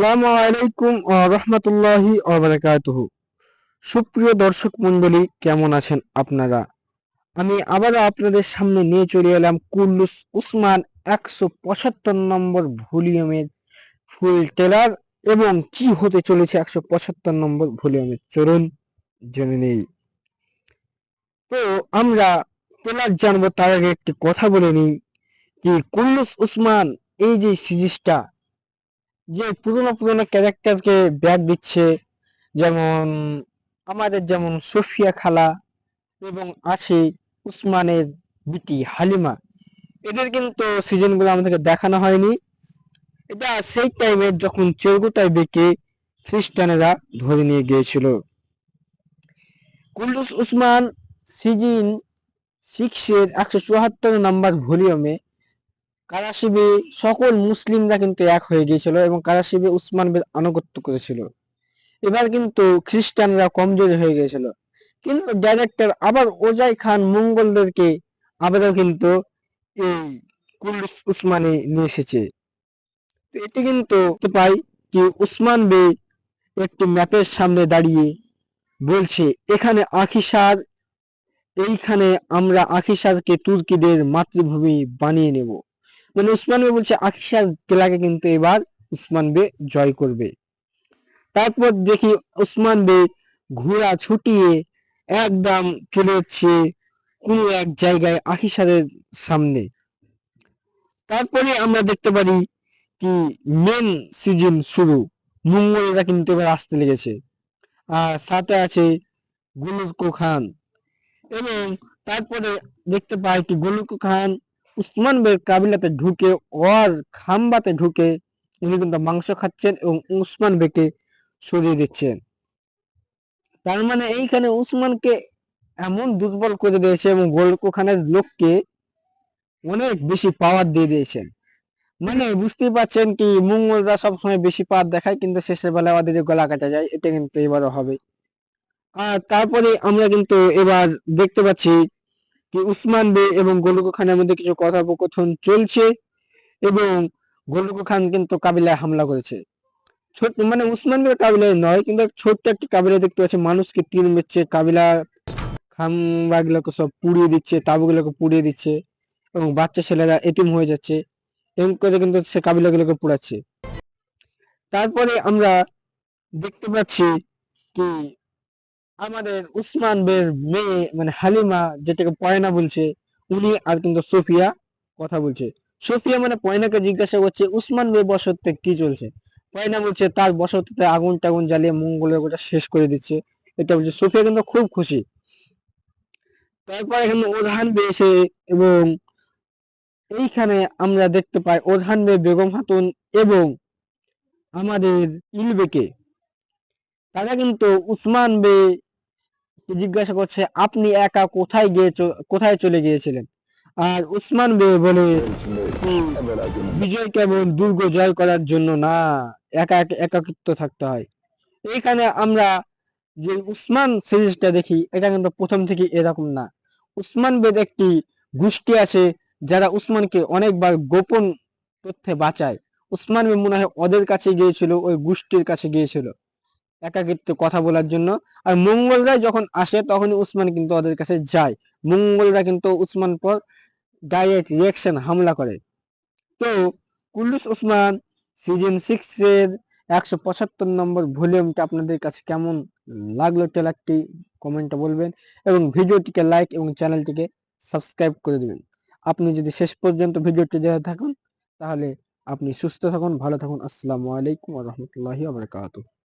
আসসালামু আলাইকুম রহমতুল্লাহি বারাকাতুহু। সুপ্রিয় দর্শক মন্ডলী, কেমন আছেন আপনারা? আমি আবারও আপনাদের সামনে নিয়ে চলে এলাম কুল্লুস উসমান 175 নম্বর ভলিউমের ফুল ট্রেলার এবং কি হতে চলেছে 175 নম্বর ভলিউমে। চলুন জেনে নেই। তো আমরা ট্রেলার জানবো তার আগে একটি কথা বলে নিই কি কুল্লুস উসমান এই যে সিরিজটা যে পুরোনো ক্যারেক্টারকে ব্যাক দিচ্ছে, যেমন যেমন সোফিয়া খালা এবং আছে উসমানের বিটি হালিমা। এদের কিন্তু সিজনগুলো আমাদেরকে দেখানো হয়নি। এটা সেই টাইমে যখন চৌগোটায় বেঁকে খ্রিস্টানেরা ধরে নিয়ে গিয়েছিল। কুল্লুস উসমান সিজন 6 এর 174 নম্বর ভলিউমে কারাশিবে সকল মুসলিমরা কিন্তু এক হয়ে গিয়েছিল এবং কারাশিবে উসমানের আনুগত্য করেছিল। এবার কিন্তু খ্রিস্টানরা কমজোরি হয়ে গিয়েছিল, কিন্তু ডাইরেক্টর আবার ওজাই খান মঙ্গলদেরকে আবারও কিন্তু এই কুল্লুস উসমানে নিয়ে এসেছে। তো এটি কিন্তু পাই কি উসমান বে একটি ম্যাপের সামনে দাঁড়িয়ে বলছে এখানে আখিসার, এইখানে আমরা আখিসারকে তুর্কিদের মাতৃভূমি বানিয়ে নেব। মানে উসমান বে বলছে আখিসার জেলাকে কিন্তু এবার উসমান বে জয় করবে। তারপর দেখি উসমান বে ঘোড়া ছুটিয়ে একদম চলে যাচ্ছে কোনো এক জায়গায় আখিসারের সামনে। তারপরে আমরা দেখতে পারি কি মেন সিজন শুরু, মঙ্গলেরা কিন্তু এবার আসতে লেগেছে, আর সাথে আছে গুলুরকো খান। এবং তারপরে দেখতে পাই কি গুলুরকো খান উসমান বের কাবিলাতে ঢুকে ওর খাম্বাতে ঢুকে উনি কিন্তু মাংস খাচ্ছেন এবং উসমান বেকে সরিয়ে দিচ্ছেন। তার মানে এইখানে উসমানকে এমন দুর্বল করে দিয়েছে এবং গোলকো খানের লোককে অনেক বেশি পাওয়ার দিয়ে দিয়েছেন। মানে বুঝতেই পারছেন কি মঙ্গলরা সবসময় বেশি পাওয়ার দেখায় কিন্তু শেষের বেলায় ওদের গলা কাটা যায়, এটা কিন্তু এবারও হবে। আর তারপরে আমরা কিন্তু এবার দেখতে পাচ্ছি কি উসমান বে এবং গোলকো খানের মধ্যে কিছু কথোপকথন চলছে এবং গোলকো খান কিন্তু কাবিলায় হামলা করেছে। ছোট মানে উসমান বের কাবিলায় নয়, কিন্তু ছোট্ট একটি কাবিলা দেখতে পাচ্ছি, মানুষকে তীর মেরছে, কাবিলা খাম্বাগুলোকে সব পুড়িয়ে দিচ্ছে, তাঁবুগুলোকে পুড়িয়ে দিচ্ছে এবং বাচ্চা ছেলেরা এতিম হয়ে যাচ্ছে, এরকম করে কিন্তু সে কাবিলাগুলোকে পুড়াচ্ছে। তারপরে আমরা দেখতে পাচ্ছি কি আমাদের উসমান বের মেয়ে মানে হালিমা, যেটাকে পয়না বলছে, উনি আর কিন্তু সোফিয়া কথা বলছে। সোফিয়া মানে পয়নাকে জিজ্ঞাসা করছে উসমান বে বসতে কি চলছে। পয়না বলছে তার বসতিতে আগুন টাগুন জ্বালিয়ে মঙ্গলের গোটা শেষ করে দিচ্ছে, এটা বলছে। সোফিয়া কিন্তু খুব খুশি। তারপর এখানে ওরহান বে এসে এবং এইখানে আমরা দেখতে পাই ওরহান বে বেগম খাতুন এবং আমাদের ইলবেকে, তারা কিন্তু উসমান বে জিজ্ঞাসা করছে আপনি একা কোথায় চলে গিয়েছিলেন। আর উসমান বে বলে বিজয় কেবল দুর্গ জয় করার জন্য না, একাকিত্ব থাকতে হয়। এইখানে আমরা যে উসমান সিরিজটা দেখি এটা কিন্তু প্রথম থেকে এরকম না। উসমান বেদ একটি গোষ্ঠী আছে যারা উসমানকে অনেকবার গোপন তথ্যে বাঁচায়। উসমান বে মনে হয় ওদের কাছে গিয়েছিল, ওই গোষ্ঠীর কাছে গিয়েছিল একাকিত্ব কথা বলার জন্য। আর মঙ্গলরা যখন আসে তখনই উসমান কিন্তু ওদের কাছে যায়। মঙ্গলরা কিন্তু উসমান পর ডাইরেক্ট রিয়াকশন হামলা করে। তো কুল্লুস উসমান সিজন 6 এর 175 নম্বর ভলিউমটা আপনাদের কাছে কেমন লাগলো ট্রেলারটি কমেন্টে বলবেন এবং ভিডিওটিকে লাইক এবং চ্যানেলটিকে সাবস্ক্রাইব করে দেবেন। আপনি যদি শেষ পর্যন্ত ভিডিওটি দেখে থাকুন তাহলে আপনি সুস্থ থাকুন, ভালো থাকুন। আসসালামু আলাইকুম ওয়া রাহমাতুল্লাহি ওয়া বারাকাতুহু।